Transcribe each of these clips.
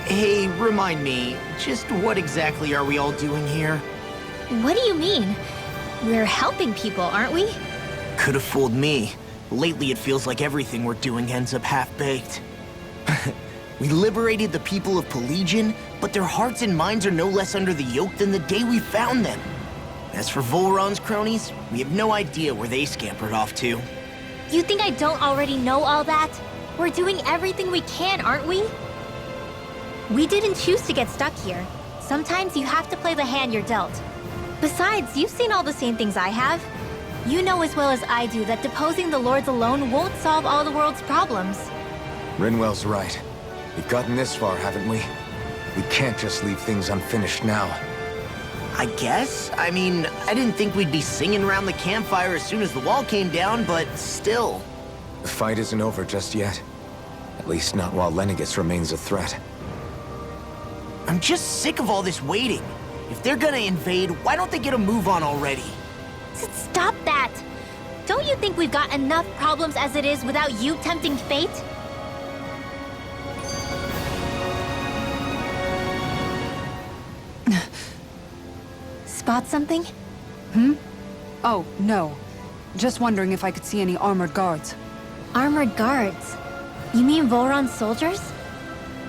Hey, remind me, just what exactly are we all doing here? What do you mean? We're helping people, aren't we? Could have fooled me. Lately it feels like everything we're doing ends up half-baked. We liberated the people of Pelagian, but their hearts and minds are no less under the yoke than the day we found them. As for Volron's cronies, we have no idea where they scampered off to. You think I don't already know all that? We're doing everything we can, aren't we? We didn't choose to get stuck here. Sometimes you have to play the hand you're dealt. Besides, you've seen all the same things I have. You know as well as I do that deposing the lords alone won't solve all the world's problems. Rinwell's right. We've gotten this far, haven't we? We can't just leave things unfinished now. I guess? I mean, I didn't think we'd be singing around the campfire as soon as the wall came down, but still. The fight isn't over just yet. At least not while Lenegis remains a threat. I'm just sick of all this waiting. If they're gonna invade, why don't they get a move on already? Stop that! Don't you think we've got enough problems as it is without you tempting fate? Spot something? Oh, no. Just wondering if I could see any armored guards. Armored guards? You mean Volron's soldiers?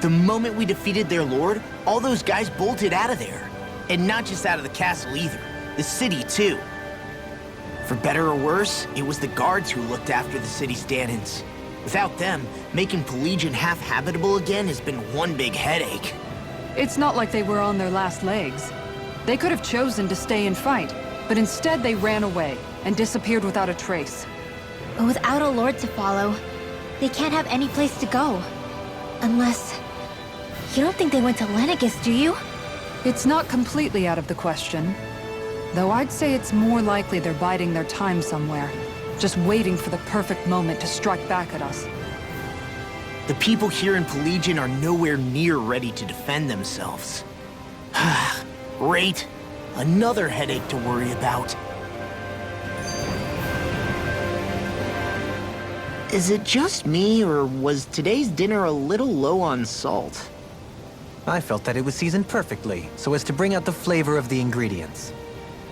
The moment we defeated their lord, all those guys bolted out of there. And not just out of the castle either. The city, too. For better or worse, it was the guards who looked after the city's stand-ins. Without them, making Pelagian half-habitable again has been one big headache. It's not like they were on their last legs. They could have chosen to stay and fight, but instead they ran away and disappeared without a trace. But without a lord to follow, they can't have any place to go. Unless... You don't think they went to Lenegis, do you? It's not completely out of the question. Though I'd say it's more likely they're biding their time somewhere, just waiting for the perfect moment to strike back at us. The people here in Pelagian are nowhere near ready to defend themselves. Great. Another headache to worry about. Is it just me, or was today's dinner a little low on salt? I felt that it was seasoned perfectly, so as to bring out the flavor of the ingredients.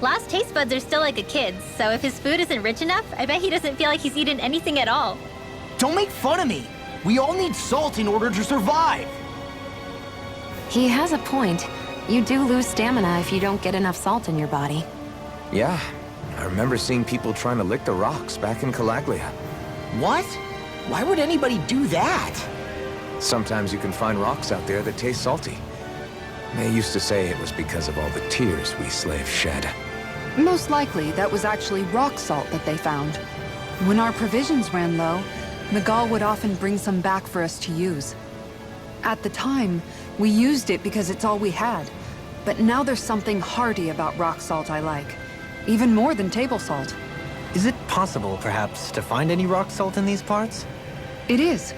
Last taste buds are still like a kid's, so if his food isn't rich enough, I bet he doesn't feel like he's eaten anything at all. Don't make fun of me! We all need salt in order to survive! He has a point. You do lose stamina if you don't get enough salt in your body. Yeah, I remember seeing people trying to lick the rocks back in Calaglia. What? Why would anybody do that? Sometimes you can find rocks out there that taste salty. They used to say it was because of all the tears we slaves shed. Most likely, that was actually rock salt that they found. When our provisions ran low, Nagal would often bring some back for us to use. At the time, we used it because it's all we had. But now there's something hearty about rock salt I like. Even more than table salt. Is it possible, perhaps, to find any rock salt in these parts? It is.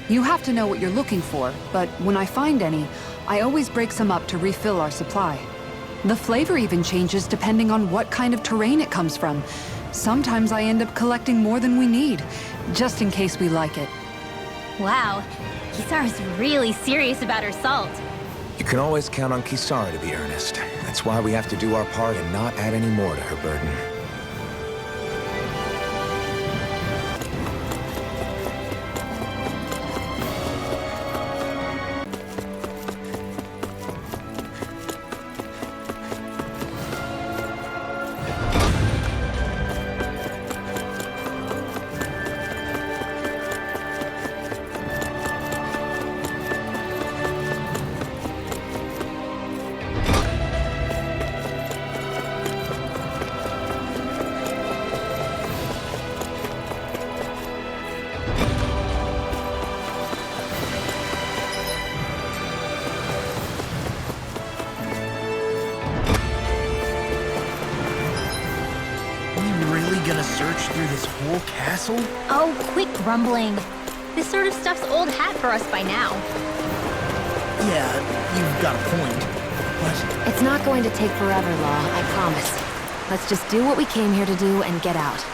You have to know what you're looking for, but when I find any, I always break some up to refill our supply. The flavor even changes depending on what kind of terrain it comes from. Sometimes I end up collecting more than we need, just in case we like it. Wow, Kisara's really serious about her salt. You can always count on Kisara to be earnest. That's why we have to do our part and not add any more to her burden. Gonna search through this whole castle? Oh, quit grumbling. This sort of stuff's old hat for us by now. Yeah, you've got a point. But It's not going to take forever, Law, I promise. Let's just do what we came here to do and get out.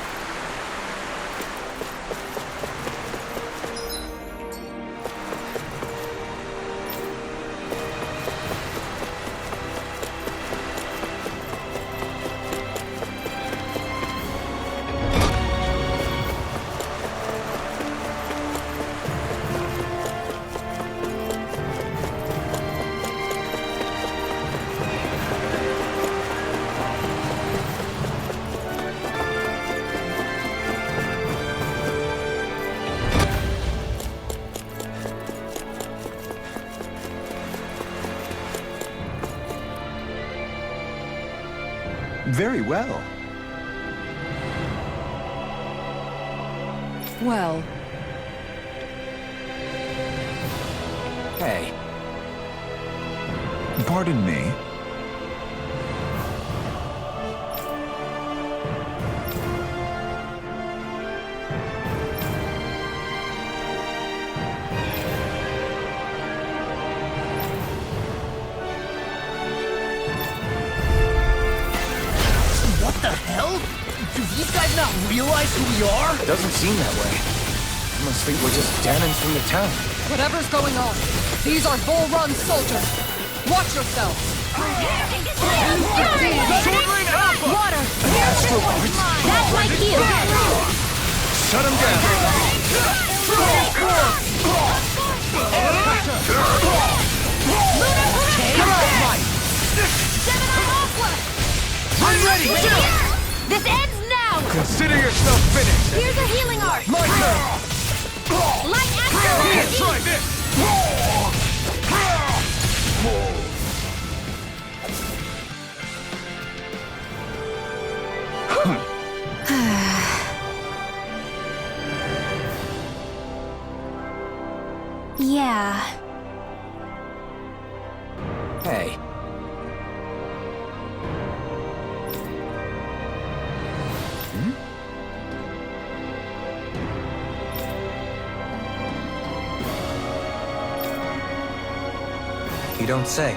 Very well. Well, Hey, Pardon me. What the hell? Do these guys not realize who we are? it doesn't seem that way. I must think we're just Danins from the town. whatever's going on, these are Bull Run soldiers. Watch yourselves. Water! That's my cue! Shut him down! I'm ready! This ends now! Consider yourself finished! Here's a healing art! My turn! Light action! Try this! Yeah. Hey. You don't say.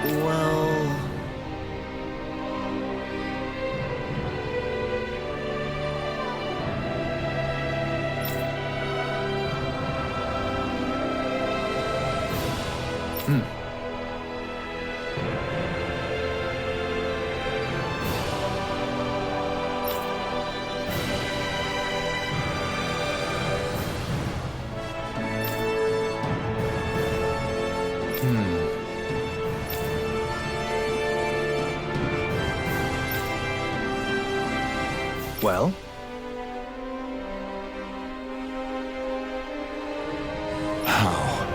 Well... Well? How?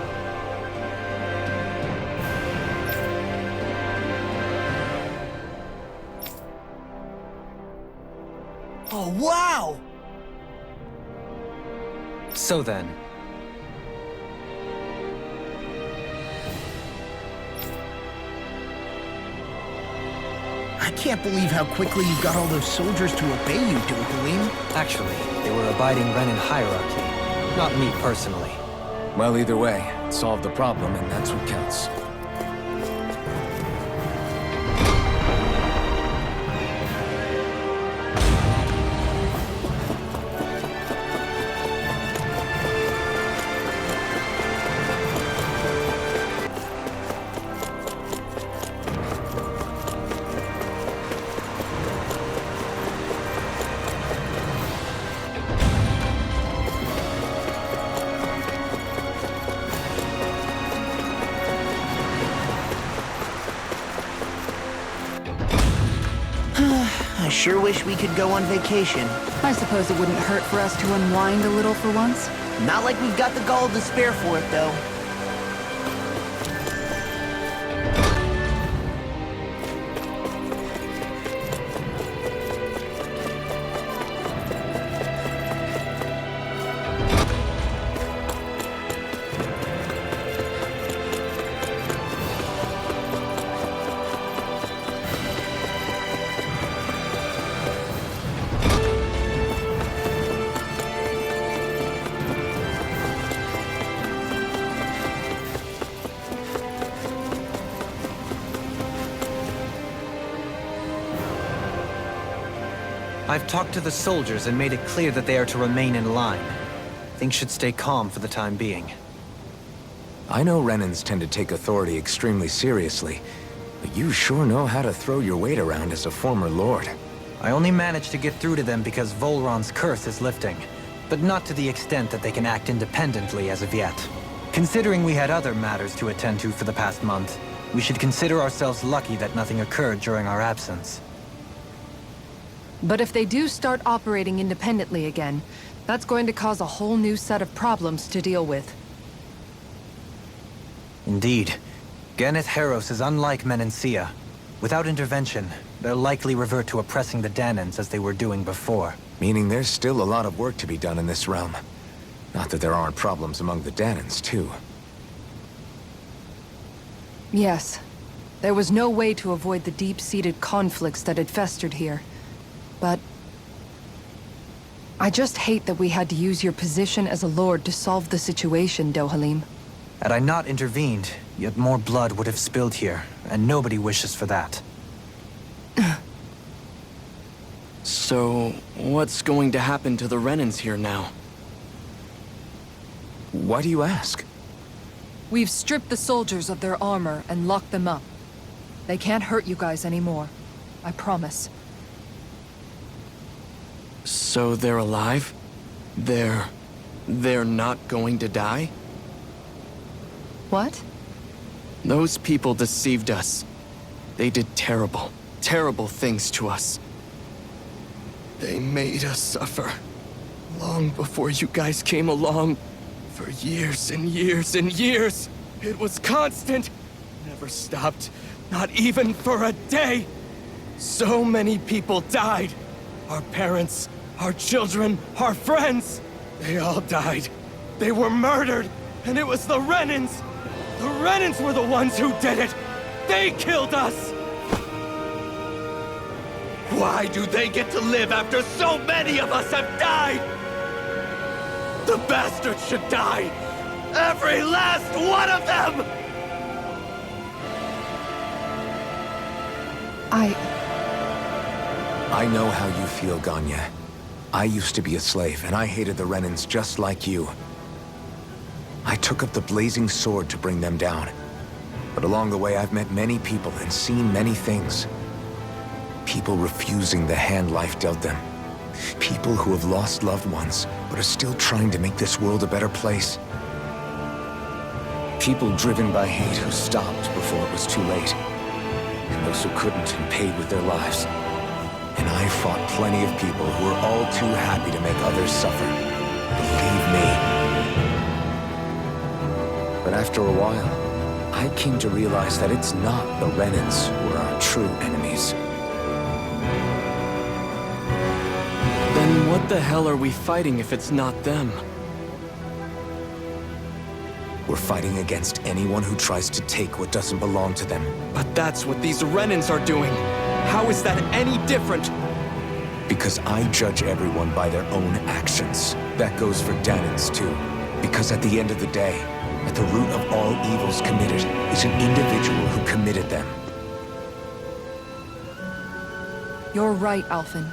Oh, wow! So then, I can't believe how quickly you got all those soldiers to obey you, Dogalim. actually, they were abiding Renan hierarchy. Not me personally. Well, either way, it solved the problem, and that's what counts. I sure wish we could go on vacation. I suppose it wouldn't hurt for us to unwind a little for once. Not like we've got the gall to spare for it, though. I've talked to the soldiers and made it clear that they are to remain in line. Things should stay calm for the time being. I know Renans tend to take authority extremely seriously, but you sure know how to throw your weight around as a former lord. I only managed to get through to them because Volron's curse is lifting. but not to the extent that they can act independently as of yet. Considering we had other matters to attend to for the past month, we should consider ourselves lucky that nothing occurred during our absence. But if they do start operating independently again, that's going to cause a whole new set of problems to deal with. Indeed. Geneth Heros is unlike Menancia. Without intervention, they'll likely revert to oppressing the Danans as they were doing before. Meaning there's still a lot of work to be done in this realm. Not that there aren't problems among the Danans, too. Yes. There was no way to avoid the deep-seated conflicts that had festered here. But I just hate that we had to use your position as a lord to solve the situation, Dohalim. Had I not intervened, yet more blood would have spilled here, and nobody wishes for that. So, what's going to happen to the Renans here now? Why do you ask? We've stripped the soldiers of their armor and locked them up. They can't hurt you guys anymore. I promise. So they're alive? They're not going to die? What? Those people deceived us. They did terrible, terrible things to us. They made us suffer. Long before you guys came along. For years and years and years. It was constant. Never stopped. Not even for a day. So many people died. Our parents, our children, our friends. They all died. They were murdered. And it was the Renans. The Renans were the ones who did it. They killed us. Why do they get to live after so many of us have died? The bastards should die! Every last one of them! I know how you feel, Ganya. I used to be a slave, and I hated the Renans just like you. I took up the blazing sword to bring them down. But along the way, I've met many people and seen many things. People refusing the hand life dealt them. People who have lost loved ones, but are still trying to make this world a better place. People driven by hate who stopped before it was too late. And those who couldn't and paid with their lives. And I fought plenty of people who were all too happy to make others suffer. Believe me. But after a while, I came to realize that it's not the Renans who are our true enemies. Then what the hell are we fighting if it's not them? We're fighting against anyone who tries to take what doesn't belong to them. But that's what these Renans are doing. How is that any different? Because I judge everyone by their own actions. That goes for Danans too. Because at the end of the day, at the root of all evils committed is an individual who committed them. You're right, Alphen.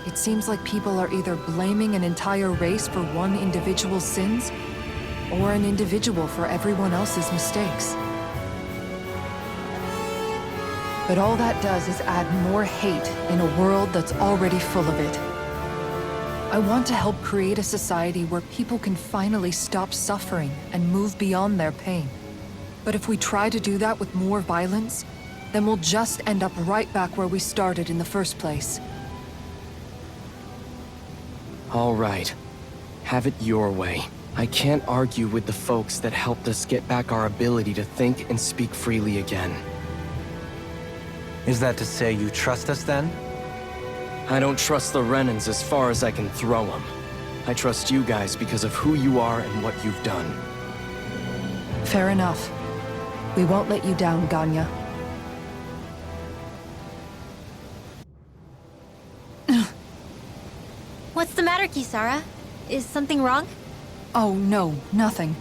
It seems like people are either blaming an entire race for one individual's sins, or an individual for everyone else's mistakes. But all that does is add more hate in a world that's already full of it. I want to help create a society where people can finally stop suffering and move beyond their pain. But if we try to do that with more violence, then we'll just end up right back where we started in the first place. All right. Have it your way. I can't argue with the folks that helped us get back our ability to think and speak freely again. Is that to say you trust us then? I don't trust the Renans as far as I can throw them. I trust you guys because of who you are and what you've done. Fair enough. We won't let you down, Ganya. What's the matter, Kisara? Is something wrong? Oh, no, nothing.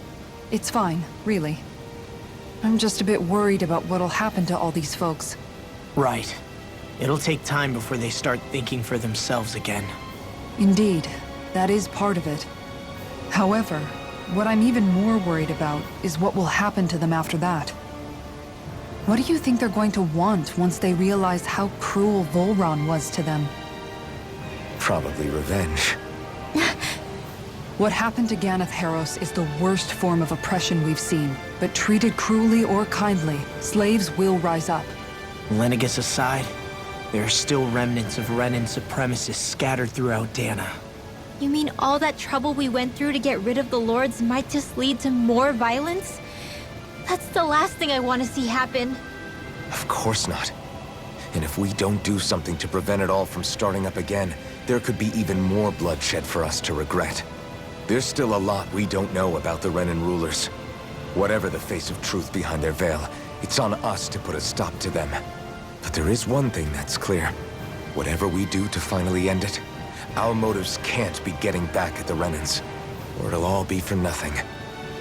It's fine, really. I'm just a bit worried about what'll happen to all these folks. Right. It'll take time before they start thinking for themselves again. Indeed, that is part of it. However, what I'm even more worried about is what will happen to them after that. What do you think they're going to want once they realize how cruel Volron was to them? Probably revenge. What happened to Ganeth Haros is the worst form of oppression we've seen. But treated cruelly or kindly, slaves will rise up. Lenegus aside, there are still remnants of Renan supremacists scattered throughout Dana. You mean all that trouble we went through to get rid of the Lords might just lead to more violence? That's the last thing I want to see happen. Of course not. And if we don't do something to prevent it all from starting up again, there could be even more bloodshed for us to regret. There's still a lot we don't know about the Renan rulers. Whatever the face of truth behind their veil, it's on us to put a stop to them. But there is one thing that's clear. Whatever we do to finally end it, our motives can't be getting back at the Renans, or it'll all be for nothing.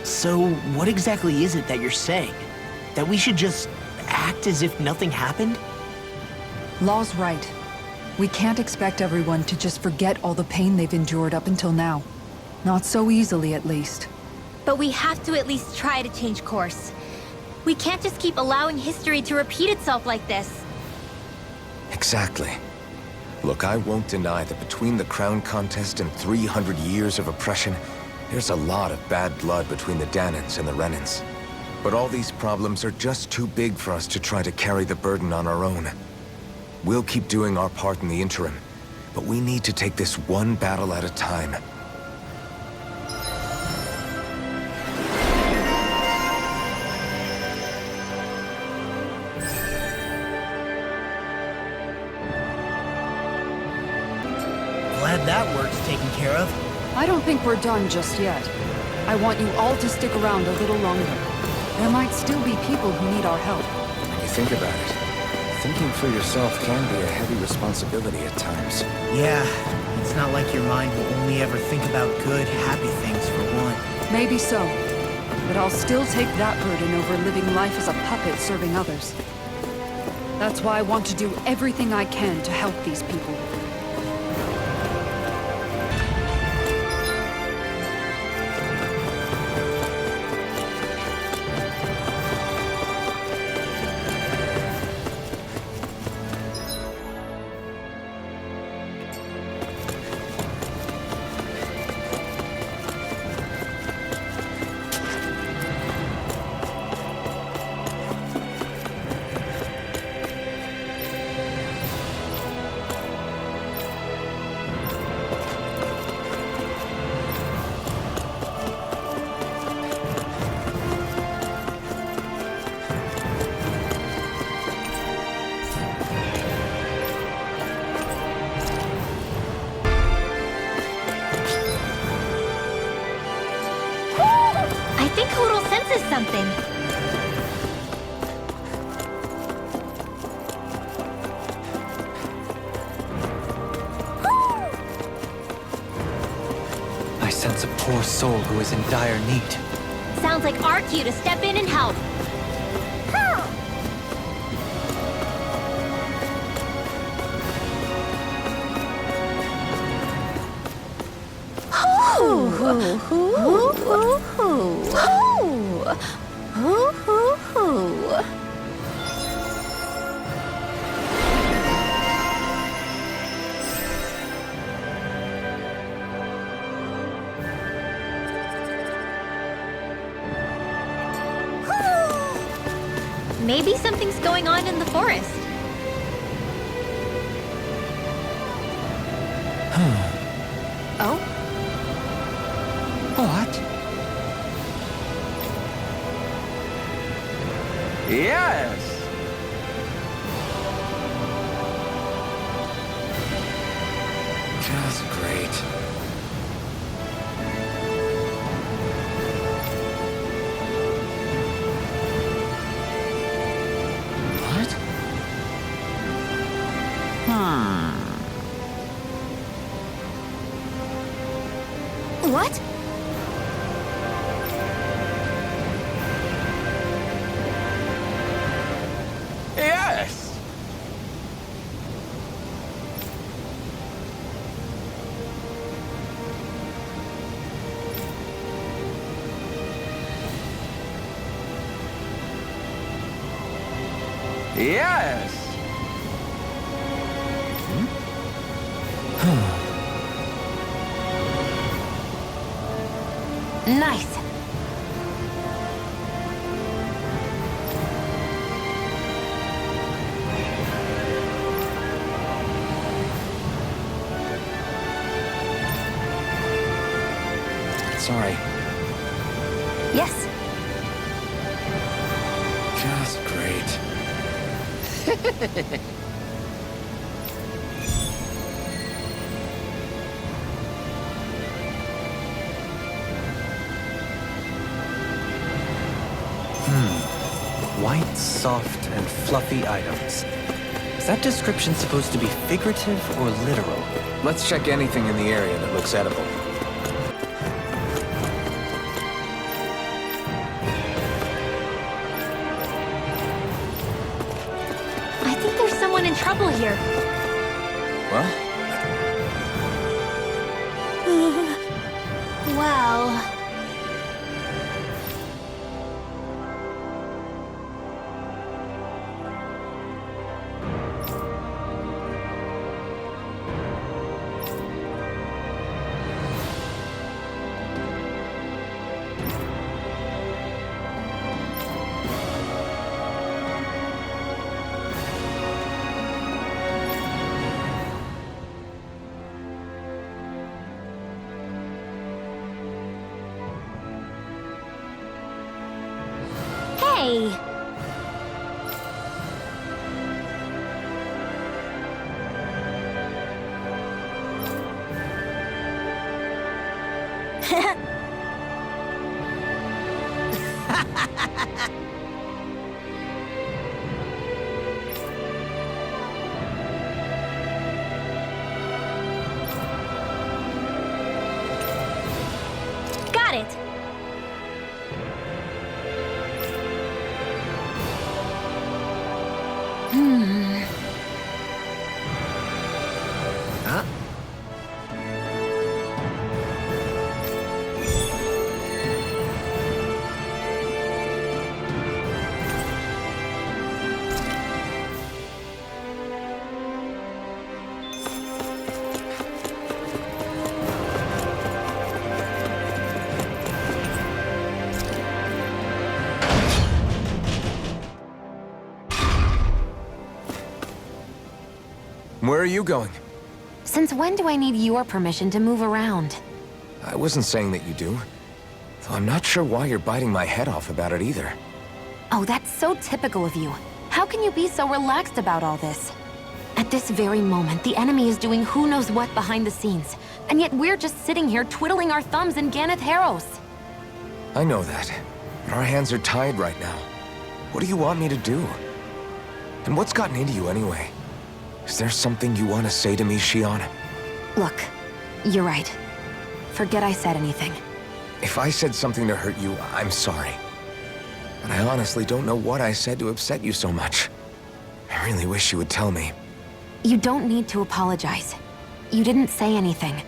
So, what exactly is it that you're saying? That we should just act as if nothing happened? Law's right. We can't expect everyone to just forget all the pain they've endured up until now. Not so easily, at least. But we have to at least try to change course. We can't just keep allowing history to repeat itself like this. Exactly. Look, I won't deny that between the crown contest and 300 years of oppression, there's a lot of bad blood between the Danans and the Renans. But all these problems are just too big for us to try to carry the burden on our own. We'll keep doing our part in the interim, but we need to take this one battle at a time. Glad that work's taken care of. I don't think we're done just yet. I want you all to stick around a little longer. There might still be people who need our help. When you think about it, thinking for yourself can be a heavy responsibility at times. Yeah, it's not like your mind will only ever think about good, happy things for one. Maybe so. But I'll still take that burden over living life as a puppet serving others. That's why I want to do everything I can to help these people. I think Hodel senses something. I sense a poor soul who is in dire need. Sounds like our cue to step in and help. Maybe something's going on in the forest. Oh? What? Yes! Just great. What? What? Yes! Yes! Nice. Sorry. Yes. Just great. White, soft, and fluffy items. Is that description supposed to be figurative or literal? Let's check anything in the area that looks edible. I think there's someone in trouble here. Well, Well... Hey! Got it! huh? Where are you going? Since when do I need your permission to move around? I wasn't saying that you do. Though I'm not sure why you're biting my head off about it either. Oh, that's so typical of you. How can you be so relaxed about all this? At this very moment, the enemy is doing who knows what behind the scenes. And yet we're just sitting here twiddling our thumbs in Ganeth Harros. I know that. But our hands are tied right now. What do you want me to do? And what's gotten into you anyway? Is there something you want to say to me, Shion? Look, you're right. Forget I said anything. If I said something to hurt you, I'm sorry. But I honestly don't know what I said to upset you so much. I really wish you would tell me. You don't need to apologize. You didn't say anything.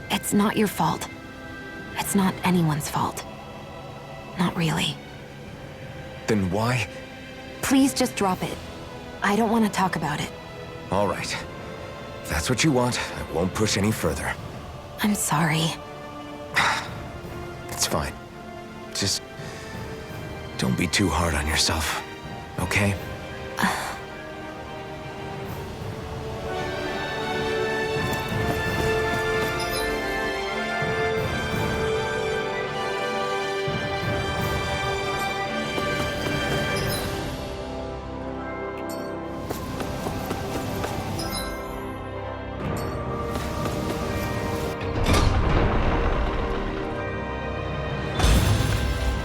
It's not your fault. It's not anyone's fault. Not really. Then why? Please just drop it. I don't want to talk about it. All right. If that's what you want, I won't push any further. I'm sorry. It's fine. Just don't be too hard on yourself, okay?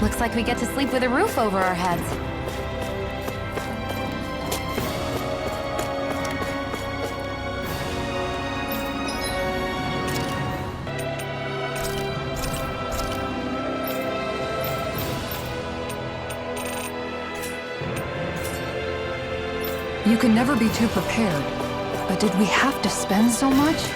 Looks like we get to sleep with a roof over our heads. You can never be too prepared. But did we have to spend so much?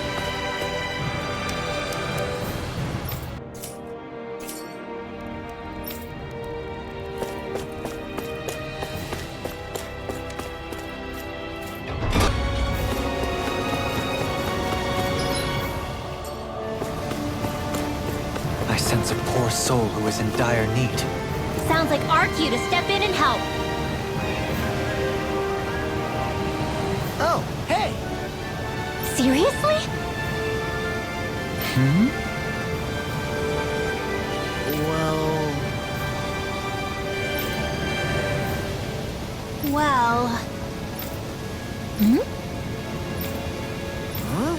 I sense a poor soul who is in dire need. Sounds like our cue to step in and help. Oh, hey! Seriously? Well... Well... Hmm? Huh?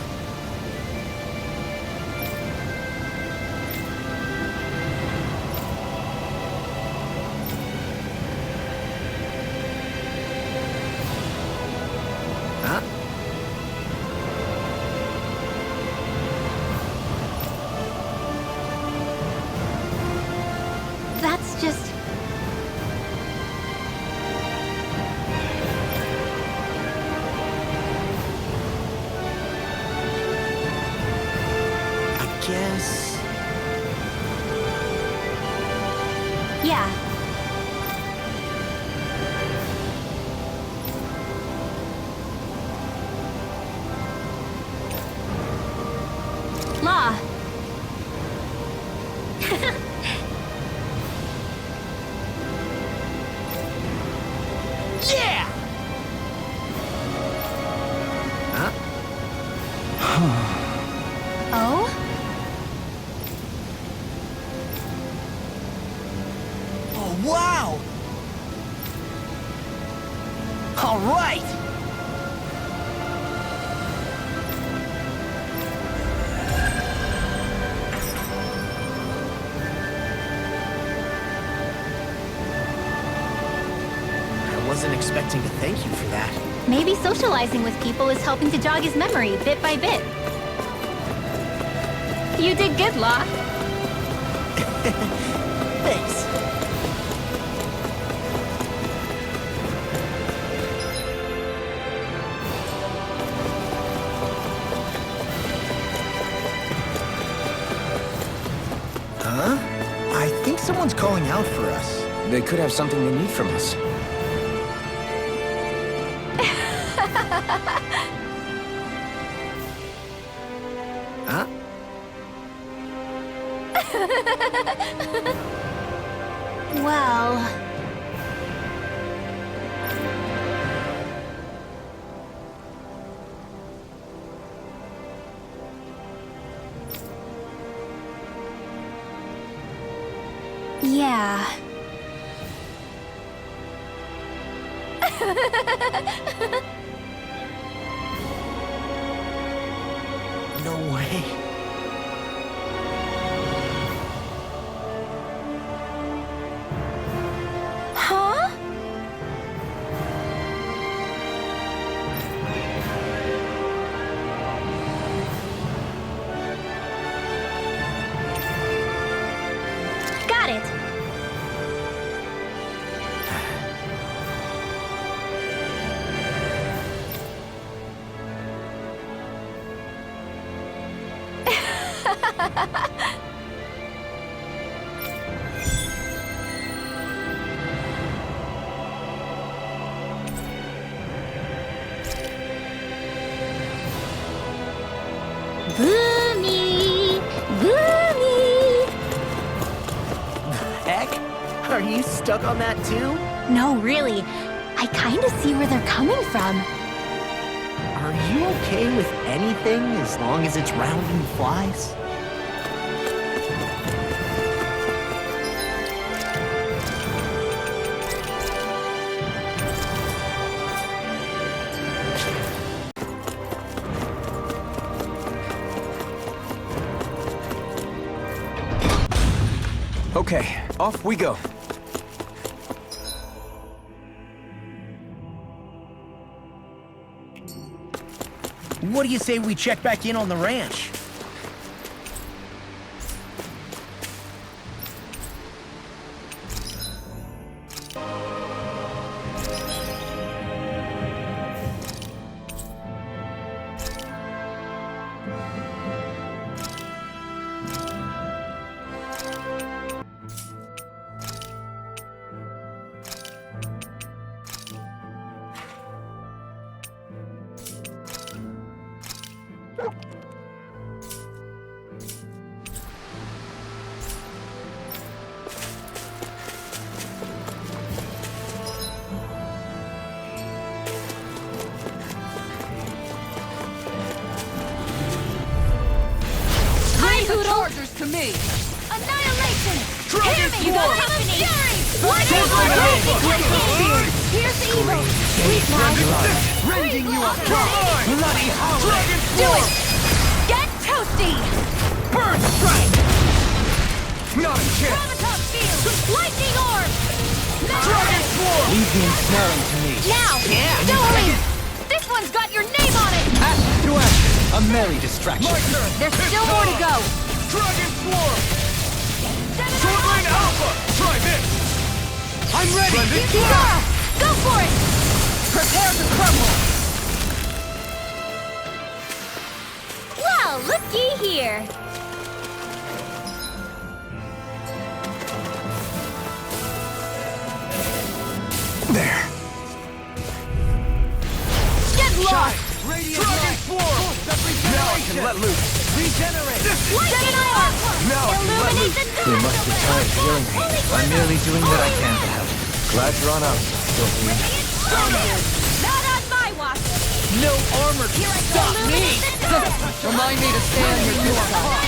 Huh? That's just... I guess... Yeah. Law. Yeah! Huh? Oh? Oh, wow! All right! I wasn't expecting to thank you for that. Maybe socializing with people is helping to jog his memory bit by bit. You did good, Law. Thanks. Huh? I think someone's calling out for us. They could have something they need from us. Huh? Well... Yeah. No way. Huh? Got it. Boomy! Boomy! Heck? Are you stuck on that too? No, really. I kind of see where they're coming from. Are you okay with anything as long as it's round and flies? Okay, off we go. What do you say we check back in on the ranch? to me! Annihilation! Dragon You got Sword! company! Here's the evil! Please now! Rending you apart! Bloody holiday! Do it! Get toasty! Burn strike! Not a chance! Gravitas field! Lightning orb! Dragon Sword! Leave the ensnaring to me. Now! Yeah. Don't! This one's got your name on it! Ash to ash! A merry distraction. My turn! There's still more to go! Dragon Sword! Sword Lane Alpha! Try this! I'm ready! Kizara! Go for it! Prepare to crumble! Well, looky here. There. Get lost! Dragon Sword! Now I can let loose. Regenerate! Lightning orb! Now I can let loose. You must be tired of hearing me. I'm merely doing what I can to help. Glad you're on out, Sylvie. Not on my watch! No armor can stop me! Remind me to stand where you are caught.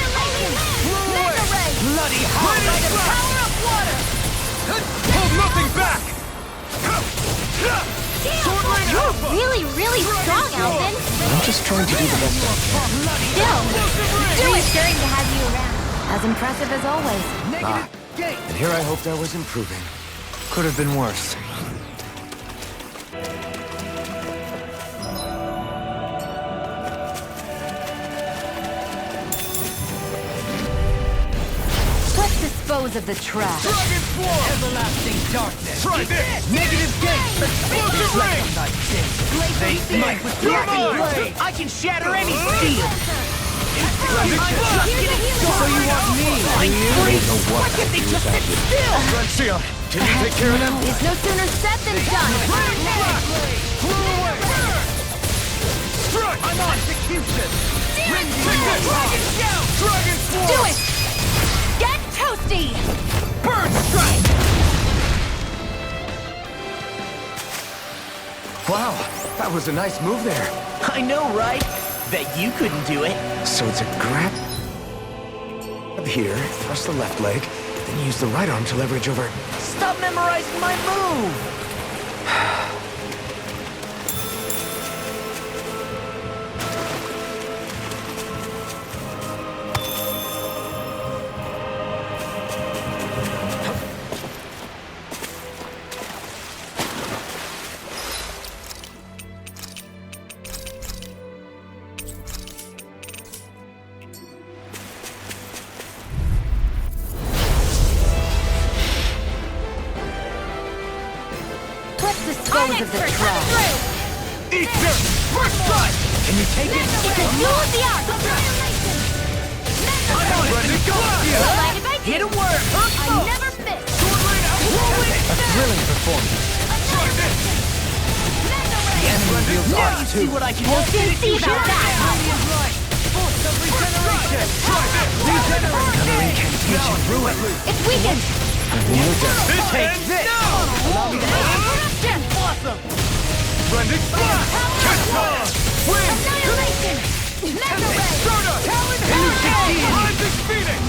Mega ray! Bloody By the power of water! Hold nothing back! Sword Lane You're Alpha! really, really strong, Alvin. I'm just trying to do the best I can. Still, it's reassuring to have you around. As impressive as always. Ah, and here I hoped I was improving. Could have been worse. Let's dispose of the trash. Dragon Sword! Everlasting darkness! Try this! Negative gate! Explosive Ray! They smite with blazing blade! I can shatter any steel! So you want me? Why can't they just sit still? Francione, can you take care of them? It's no sooner said than done. Strike! I'm on execution! Take this! Dragon Sword! Do it! Get toasty! Burn strike! Wow, that was a nice move there. I know, right? Bet you couldn't do it. So it's a grab up here, thrust the left leg, then use the right arm to leverage over. Stop memorizing my move! Let's dispose of the trash. Eat this! First strike! Can you take it? Use the arc! Mind if I do? Hit a word! I never miss! A thrilling performance. The enemy wields Now arc you see too. what I can We'll soon see about that. Another incantation ruin. It's weakened! Take this! Blended Blast! Win! Annihilation! Mega ray! Soda! Rising Phoenix!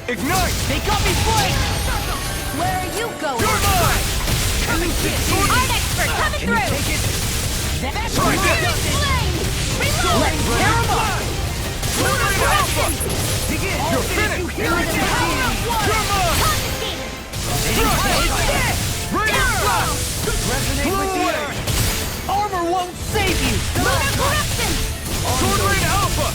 Ignite! They got me flanked! Where are you going? You're mine! Art expert coming through! Try this! Flame! Reload! Tear 'em up! You're finished! You're mine! Radiant Blast! Resonate with the earth! Armor won't save you! Lunar corruption! Sword Lane Alpha!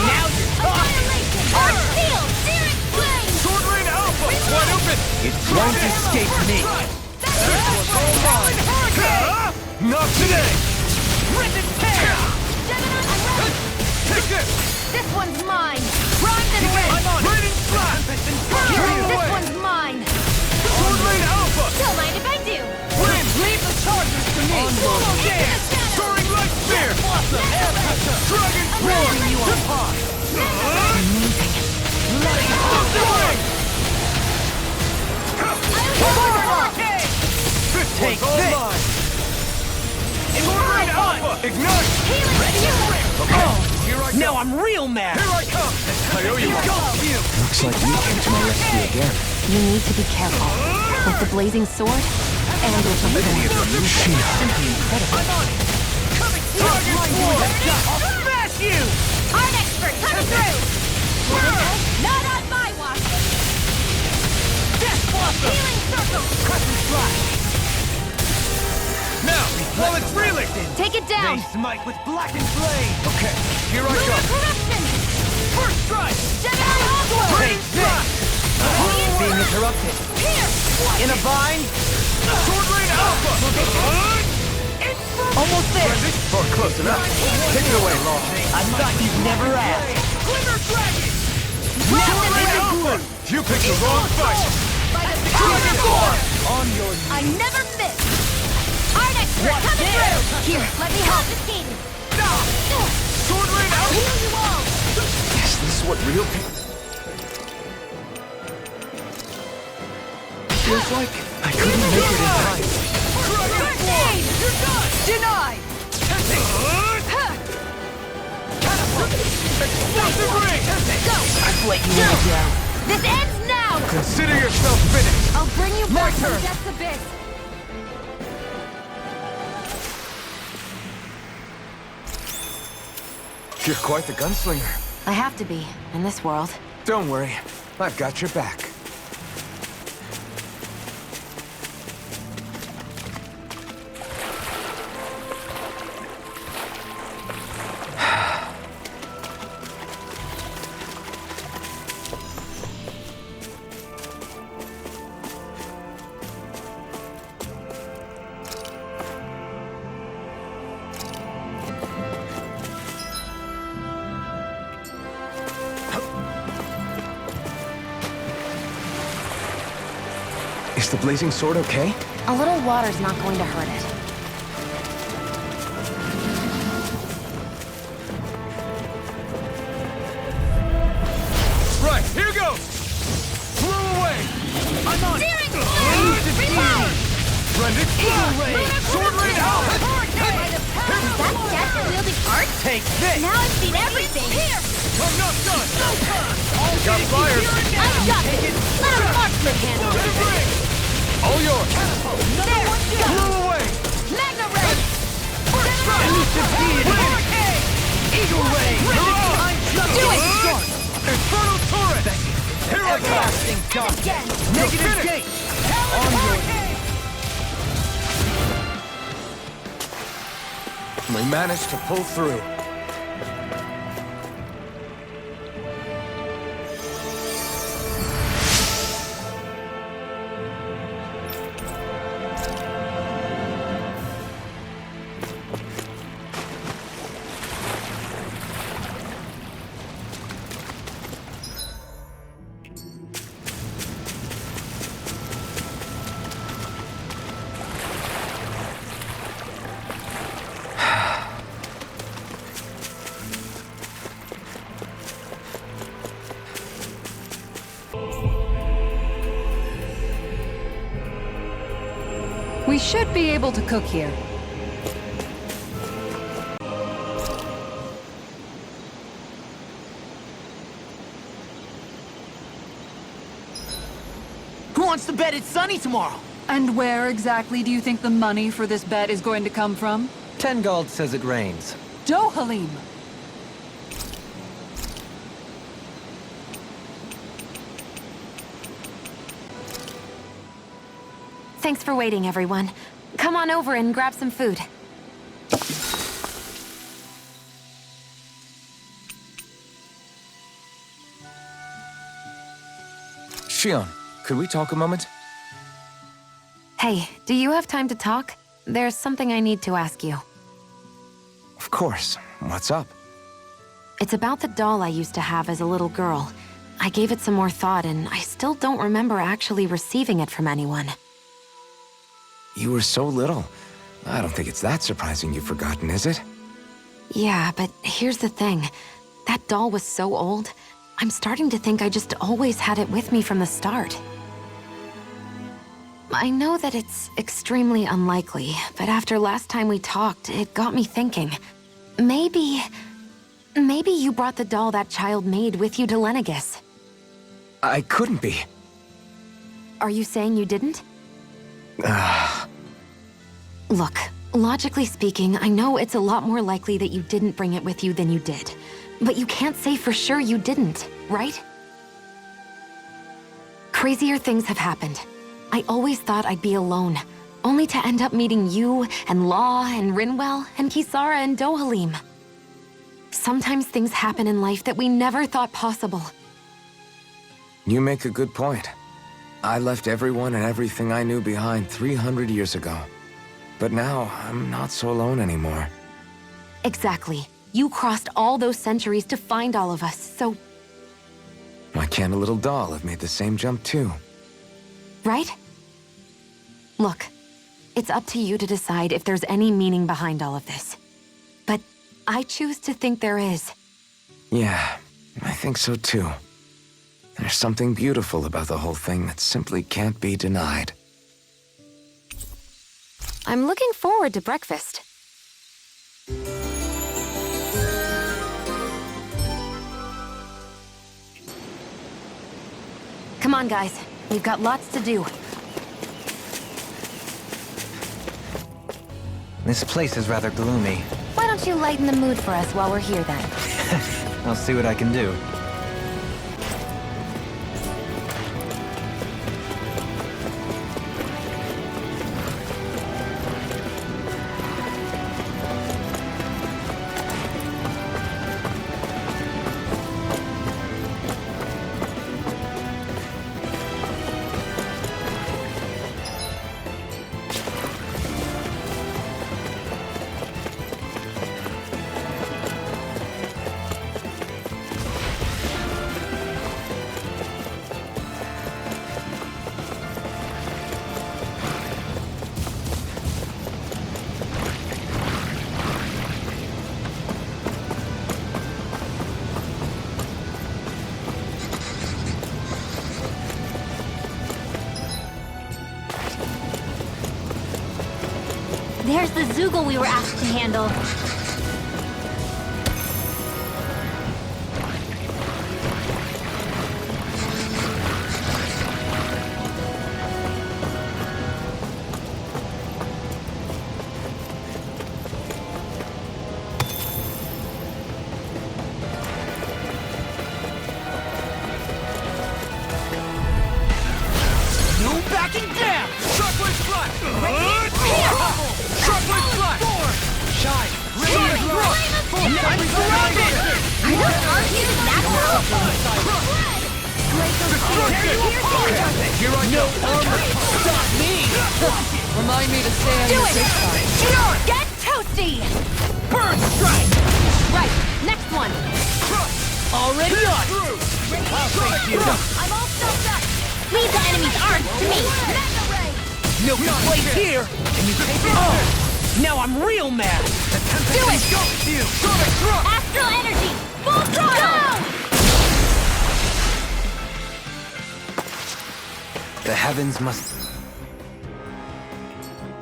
Now you're talking! Annihilation! Arc field! Searing flame! Sword Lane Alpha! Wide open! It won't escape me. Not today! Rip and tear! Take this! This one's mine! Bronze and red! Radiant Blast! This one's mine! Sword Lane Alpha! Don't mind if I do. Win! Leave the charges to me! Soaring Light Spear! Dragon Sword! You apart! Take this! Sword Lane Alpha! Ignite! Healing fury! Now I'm real mad! Here I come! I owe you one. Looks like you came to my rescue again. You need to be careful. With the blazing sword, and with the thorn. Simply incredible. I'll smash you! Art expert, coming through! Not on my watch! Death Blossom! Healing circle! Crescent Slash! Now, while it's reeling! Take it down! They smite with blackened blade! Okay, here I Lunar go. corruption! First strike! Gemini Oswald! Take this! Being interrupted. Here! In a bind? Sword Lane Alpha! Almost there! Or close enough. Take it away, Law. I thought you'd never ask. Glimmer Dragon! Now Lane Alpha! You picked the wrong fight! By the Dragon Sword! on your I never miss! Art expert, coming through! Here, let me help the king! Sword Lane I'll Alpha! heal you all! Is this what real people... Feels like I couldn't make it in time. First aid! You're done! Denied! Explosive ring! Go! I've let you all down. This ends now! Consider yourself finished. I'll bring you My back from turn. Death's Abyss! You're quite the gunslinger. I have to be, in this world. Don't worry, I've got your back. Is the blazing sword okay? A little water's not going to hurt it. Right, here goes! Blow away! I'm on! Steering forward! Reload! Blended Flow! Sword Lane Alpha! Is that gadget-wielding art? Take this! Now I've seen everything! Here! I'm not done! Got fires! I've got it! Let a marksman handle To it! the ring! All yours! There! Blow away! Magna Ray! First strike! Eagle Ray! Do it! Infernal Torrent! Here I go! Everlasting dark! Again! Negative Finish. gate! On your... We managed to pull through. We should be able to cook here. Who wants to bet it's sunny tomorrow? And where exactly do you think the money for this bet is going to come from? Tengald says it rains. Dohalim! Thanks for waiting, everyone. Come on over and grab some food. Shion, could we talk a moment? Hey, do you have time to talk? There's something I need to ask you. Of course. What's up? It's about the doll I used to have as a little girl. I gave it some more thought, and I still don't remember actually receiving it from anyone. You were so little. I don't think it's that surprising you've forgotten, is it? Yeah, but here's the thing. That doll was so old, I'm starting to think I just always had it with me from the start. I know that it's extremely unlikely, but after last time we talked, it got me thinking. Maybe Maybe you brought the doll that child made with you to Lenegus. I couldn't be. Are you saying you didn't? Look, logically speaking, I know it's a lot more likely that you didn't bring it with you than you did. But you can't say for sure you didn't, right? Crazier things have happened. I always thought I'd be alone, only to end up meeting you, and Law, and Rinwell, and Kisara, and Dohalim. Sometimes things happen in life that we never thought possible. You make a good point. I left everyone and everything I knew behind 300 years ago. But now, I'm not so alone anymore. Exactly. You crossed all those centuries to find all of us, so... Why can't a little doll have made the same jump too? Right? Look, it's up to you to decide if there's any meaning behind all of this. But I choose to think there is. Yeah, I think so too. There's something beautiful about the whole thing that simply can't be denied. I'm looking forward to breakfast. Come on, guys. We've got lots to do. This place is rather gloomy. Why don't you lighten the mood for us while we're here, then? I'll see what I can do. There's the Zoogle we were asked to handle. No backing down! Sharpwood Flush! Sharpwood Flush! Shine! Radiant Rush! I'm surrounded! Are those archers natural? Here I go! Armor! Stop me! Remind me to stay on Do your it! safe side. Get toasty! Burn Strike! Right, next one. Already on! I'll take you! I'm all stuffed up! Leave the enemy's arms to me! No place here! And you take it all! Now I'm real mad! Do it! Go! You! Sonic Truck! Astral energy! Full throttle! The heavens must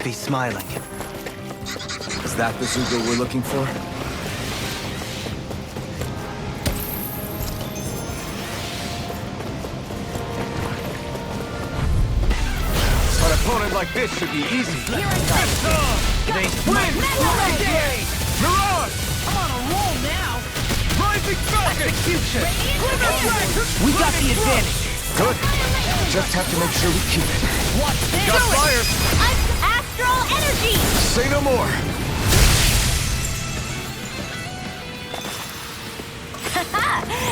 be smiling. Is that the Zoogle we're looking for? An opponent like this should be easy. They win! Mirage! I'm on a roll now! Rising Falcon! Execution! We got the advantage! Good. Just have to make sure we keep it. Watch this! Got fire! Astral energy! Say no more.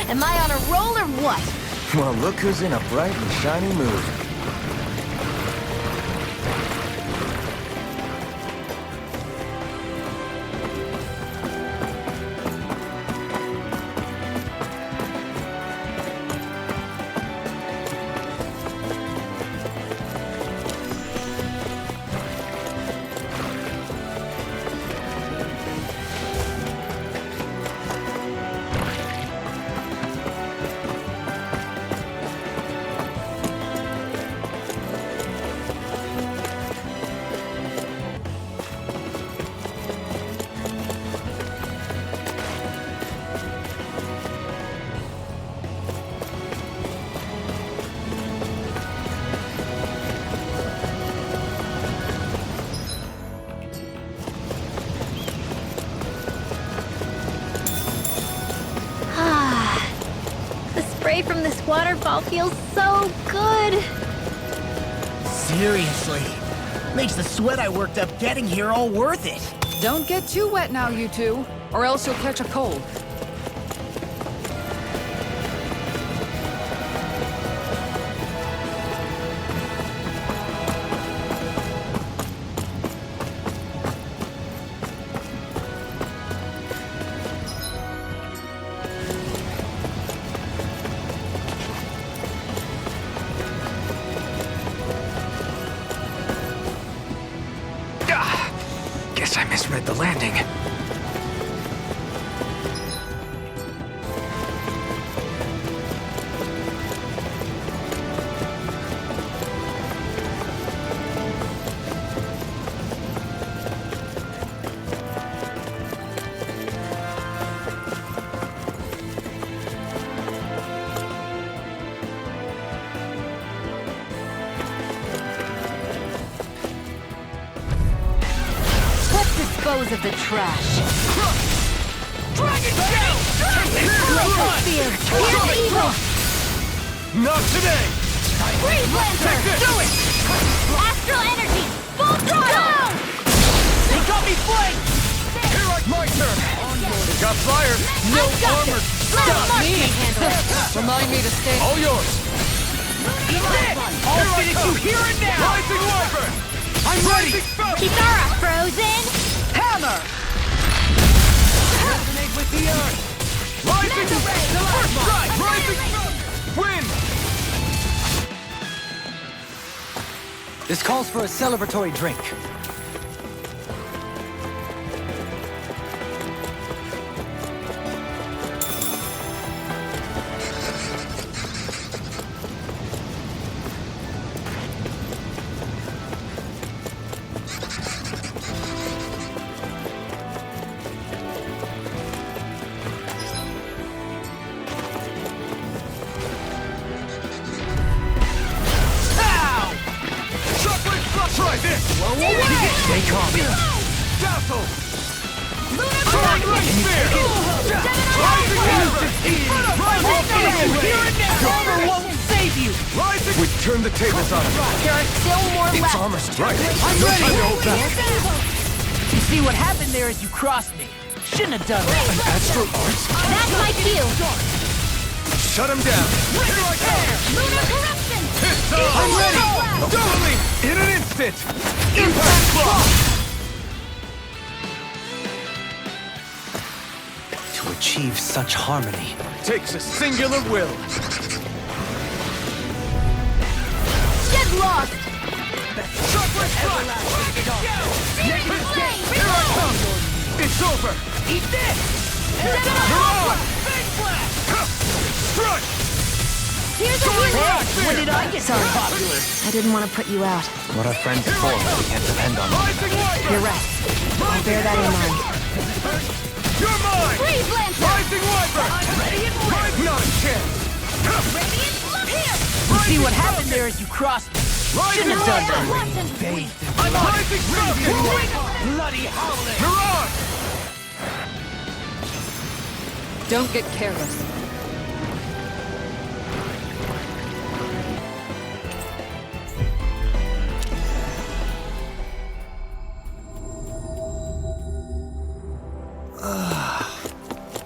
Am I on a roll or what? Well, look who's in a bright and shiny mood. spray from this waterfall feels so good. Seriously. Makes the sweat I worked up getting here all worth it. Don't get too wet now, you two, or else you'll catch a cold. Guess I misread the landing. Let's dispose of the trash. Dragon Shell! Fear, here's evil. Not today! Breeze Lancer, Do it! astral energy, full throttle. They got me flanked! Here, my turn! They got fire! No armor! Stop me! Remind me to stay. All yours! Eat this! I'll finish you here and now! Rising Wyvern! I'm ready! Kitara frozen. Hammer! Resonate with the earth! Rising First strike! Rising Win! This calls for a celebratory drink. Try this! Stay calm. Dazzle! Right Spear! Rising Armor won't save you! Rising! We turned the tables on him. There are still more It's left. armor strike. I'm No ready! time to hold back. You see what happened there is you crossed me. Shouldn't have done that. Astral arts? That's my cue. Shut him down. Here I come! Lunar corruption. I'm ready! Totally! In an instant! Impact block! To achieve such harmony. Takes a singular will. Get lost. Chakra strike! Here I come! It's over! Eat this! You're on! Strike! Here's a hero. When did I get so popular? I didn't want to put you out. What are friends for if we can't depend on them? Rising Wyvern! You're right. I'll bear that in mind. You're mine! Breeze Lancer. Rising Wyvern! Not a chance! Radiant look here. You see what happened there is you crossed me. Rising Shouldn't have done Wyvern! that. I'm Rising Falcon! Bloody howling! You're on! Don't get careless.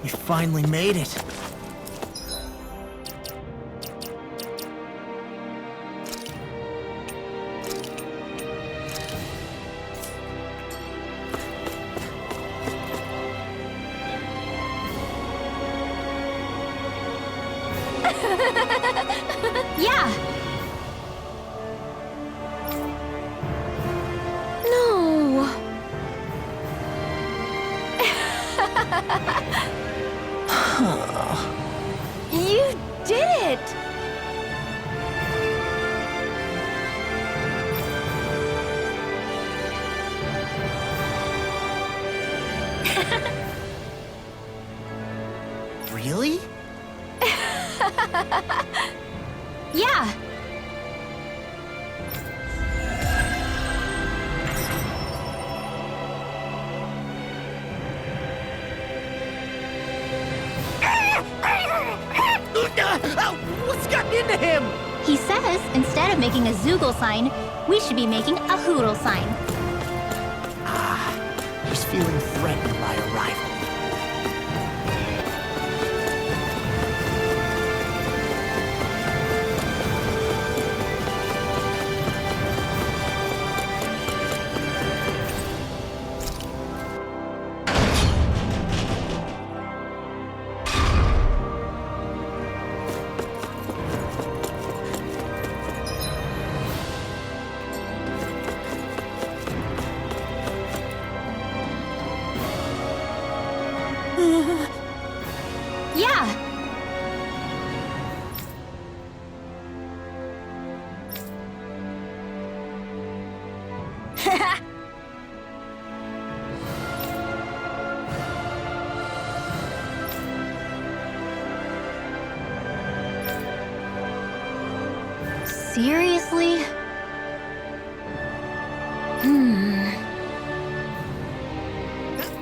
We finally made it. Yeah. No. You did it. Really? Yeah. What's gotten into him? He says instead of making a Zoogle sign, we should be making a Hoodle sign. He's feeling threatened by a rival. Yeah. Seriously?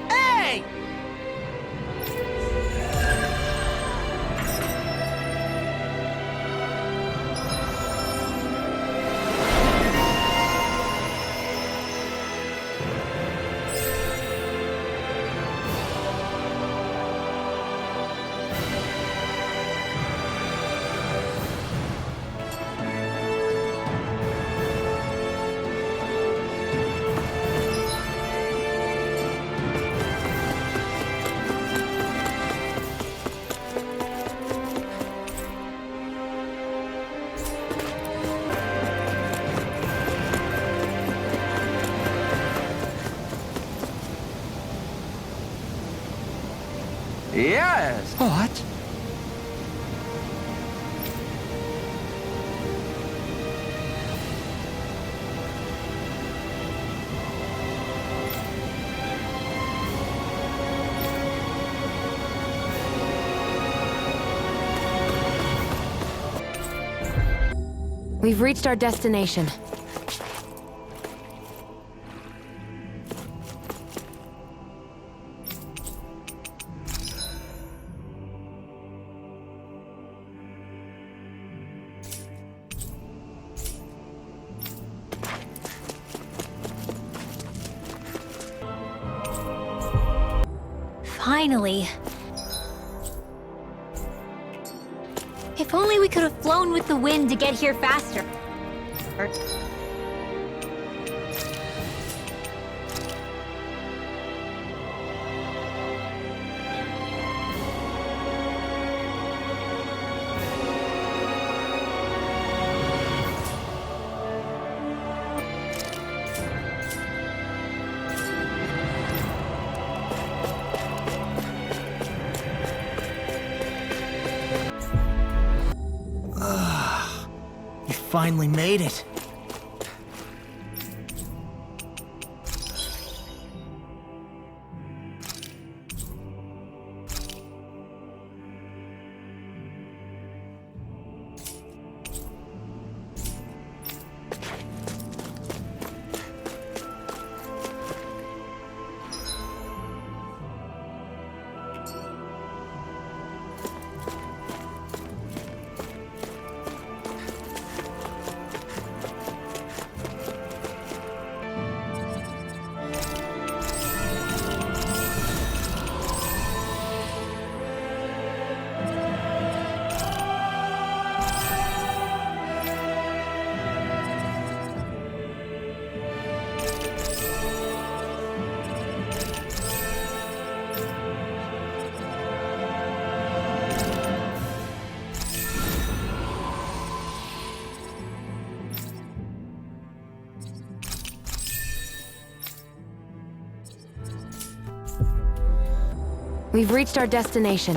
Hey! Yes. What? We've reached our destination. Finally. If only we could have flown with the wind to get here faster. You finally made it. We've reached our destination.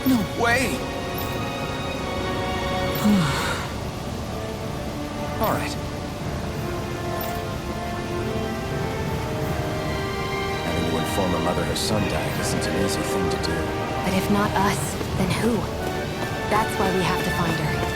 No way! All right. Having to inform a mother her son died isn't an easy thing to do. But if not us, then who? That's why we have to find her.